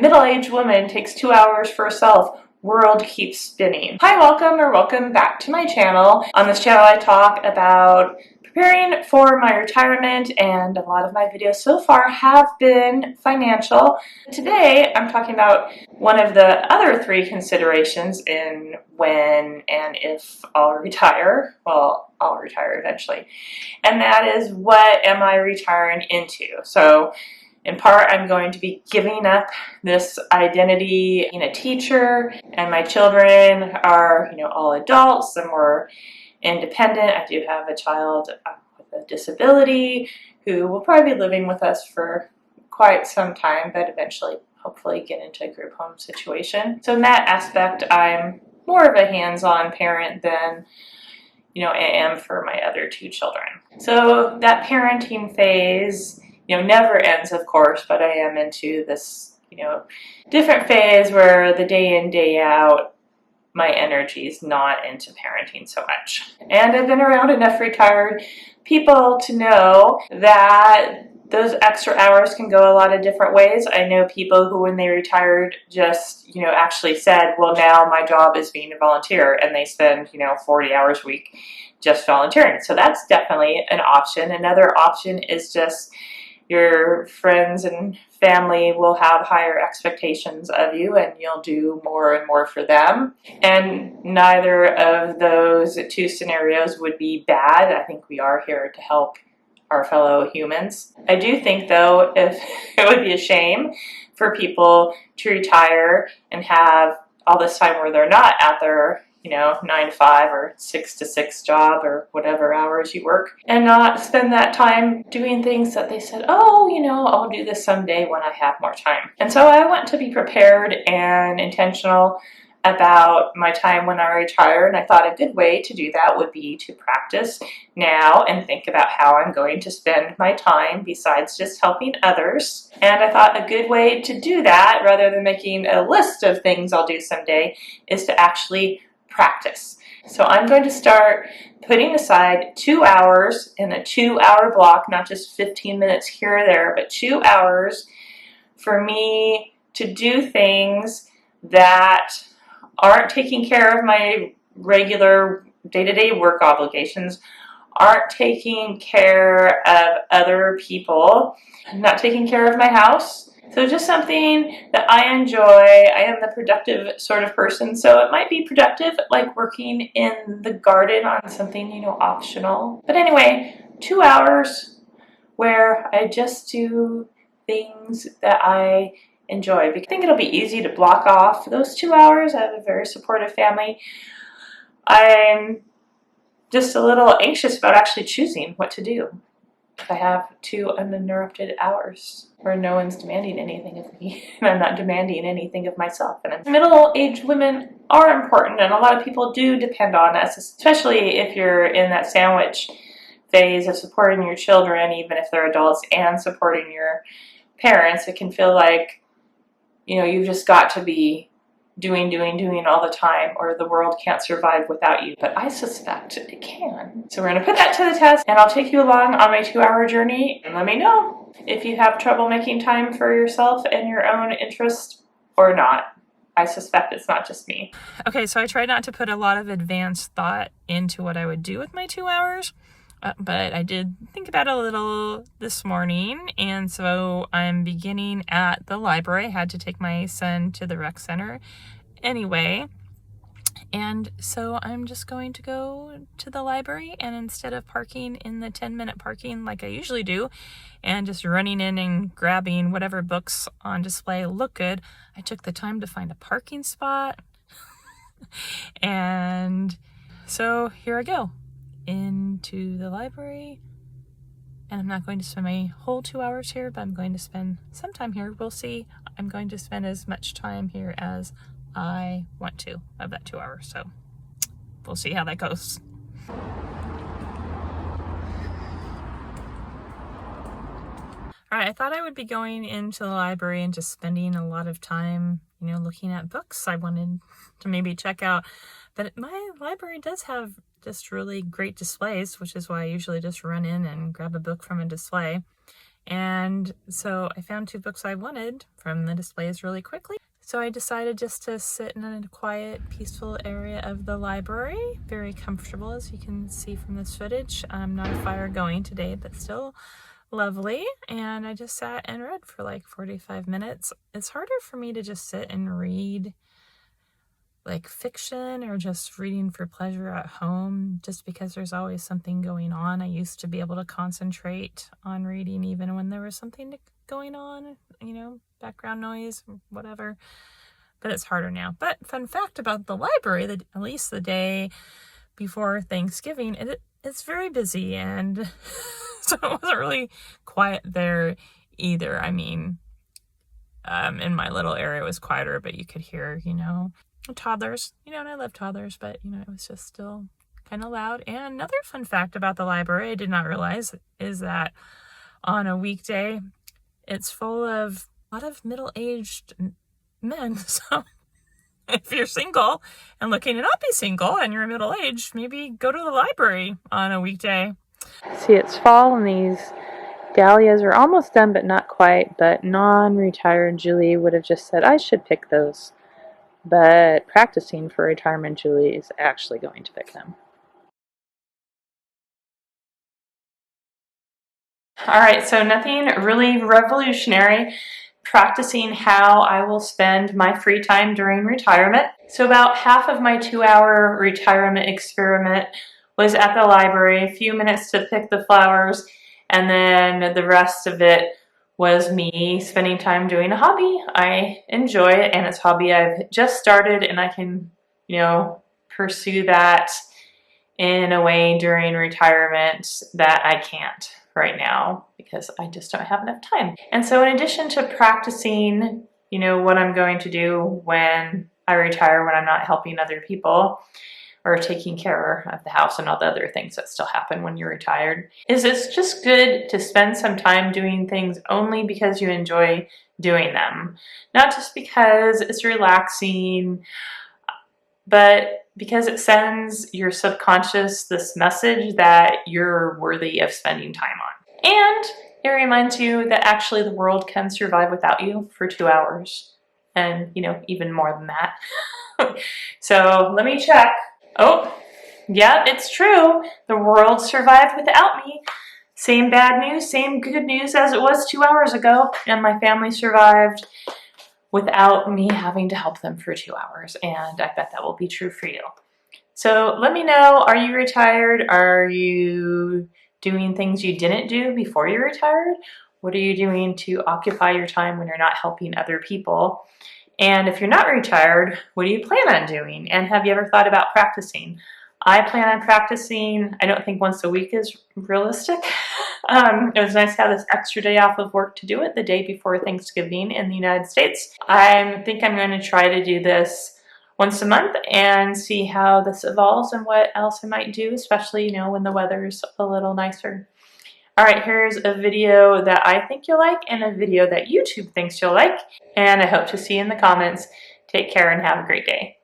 Middle-aged woman takes 2 hours for herself. World keeps spinning. Hi, welcome back to my channel. On this channel I talk about preparing for my retirement, and a lot of my videos so far have been financial. Today I'm talking about one of the other three considerations in when and if I'll retire. Well, I'll retire eventually. And that is, what am I retiring into? So in part, I'm going to be giving up this identity being a teacher, and my children are, all adults and more independent. I do have a child with a disability who will probably be living with us for quite some time, but eventually, hopefully, get into a group home situation. So in that aspect, I'm more of a hands-on parent than I am for my other two children. So that parenting phase never ends, of course, but I am into this, different phase where the day in, day out, my energy is not into parenting so much. And I've been around enough retired people to know that those extra hours can go a lot of different ways. I know people who, when they retired, just, actually said, well, now my job is being a volunteer, and they spend, 40 hours a week just volunteering. So that's definitely an option. Another option is just your friends and family will have higher expectations of you, and you'll do more and more for them. And neither of those two scenarios would be bad. I think we are here to help our fellow humans. I do think, though, if it would be a shame for people to retire and have all this time where they're not at their 9 to 5 or 6 to 6 job or whatever hours you work, and not spend that time doing things that they said, oh, I'll do this someday when I have more time. And so I want to be prepared and intentional about my time when I retire, and I thought a good way to do that would be to practice now and think about how I'm going to spend my time besides just helping others. And I thought a good way to do that, rather than making a list of things I'll do someday, is to actually practice. So I'm going to start putting aside 2 hours in a 2-hour block, not just 15 minutes here or there, but 2 hours for me to do things that aren't taking care of my regular day-to-day work obligations, aren't taking care of other people, not taking care of my house. So just something that I enjoy. I am the productive sort of person, so it might be productive, like working in the garden on something, optional. But anyway, 2 hours where I just do things that I enjoy. I think it'll be easy to block off those 2 hours. I have a very supportive family. I'm just a little anxious about actually choosing what to do. I have 2 uninterrupted hours where no one's demanding anything of me, and I'm not demanding anything of myself. And middle-aged women are important, and a lot of people do depend on us, especially if you're in that sandwich phase of supporting your children, even if they're adults, and supporting your parents. It can feel like, you've just got to be doing all the time, or the world can't survive without you. But I suspect it can. So we're going to put that to the test, and I'll take you along on my 2-hour journey, and let me know if you have trouble making time for yourself and your own interest or not. I suspect it's not just me. Okay, so I tried not to put a lot of advanced thought into what I would do with my 2 hours, but I did think about it a little this morning, and so I'm beginning at the library. I had to take my son to the rec center anyway, and so I'm just going to go to the library, and instead of parking in the 10-minute parking like I usually do and just running in and grabbing whatever books on display look good, I took the time to find a parking spot. And so here I go into the library, and I'm not going to spend my whole 2 hours here, but I'm going to spend some time here. We'll see. I'm going to spend as much time here as I want to of that 2 hours, so we'll see how that goes. All right, I thought I would be going into the library and just spending a lot of time, looking at books I wanted to maybe check out. But my library does have just really great displays, which is why I usually just run in and grab a book from a display. And so I found 2 books I wanted from the displays really quickly. So I decided just to sit in a quiet, peaceful area of the library. Very comfortable, as you can see from this footage. Not a fire going today, but still lovely. And I just sat and read for like 45 minutes. It's harder for me to just sit and read like fiction or just reading for pleasure at home, just because there's always something going on. I used to be able to concentrate on reading even when there was something going on, you know, background noise, whatever. But it's harder now. But fun fact about the library, that at least the day before Thanksgiving, it's very busy, and so it wasn't really quiet there either. I mean, in my little area it was quieter, but you could hear, you know, toddlers, you know, and I love toddlers, but, you know, it was just still kind of loud. And another fun fact about the library I did not realize is that on a weekday, it's full of a lot of middle-aged men. So if you're single and looking to not be single and you're middle-aged, maybe go to the library on a weekday. See, it's fall and these dahlias are almost done, but not quite. But non-retired Julie would have just said, I should pick those. But practicing for retirement Julie is actually going to pick them. All right, so nothing really revolutionary. Practicing how I will spend my free time during retirement. So about half of my 2-hour retirement experiment was at the library, a few minutes to pick the flowers, and then the rest of it was me spending time doing a hobby. I enjoy it, and it's a hobby I've just started, and I can, you know, pursue that in a way during retirement that I can't right now because I just don't have enough time. And so in addition to practicing, you know, what I'm going to do when I retire, when I'm not helping other people or taking care of the house and all the other things that still happen when you're retired, is it's just good to spend some time doing things only because you enjoy doing them. Not just because it's relaxing, but because it sends your subconscious this message that you're worthy of spending time on. And it reminds you that actually the world can survive without you for 2 hours. And, you know, even more than that. So let me check. Oh, yeah, it's true. The world survived without me. Same bad news, same good news as it was 2 hours ago. And my family survived without me having to help them for 2 hours. And I bet that will be true for you. So let me know, are you retired? Are you doing things you didn't do before you retired? What are you doing to occupy your time when you're not helping other people? And if you're not retired, what do you plan on doing? And have you ever thought about practicing? I plan on practicing. I don't think once a week is realistic. It was nice to have this extra day off of work to do it the day before Thanksgiving in the United States. I think I'm going to try to do this once a month and see how this evolves and what else I might do, especially, you know, when the weather's a little nicer. All right, here's a video that I think you'll like and a video that YouTube thinks you'll like. And I hope to see you in the comments. Take care and have a great day.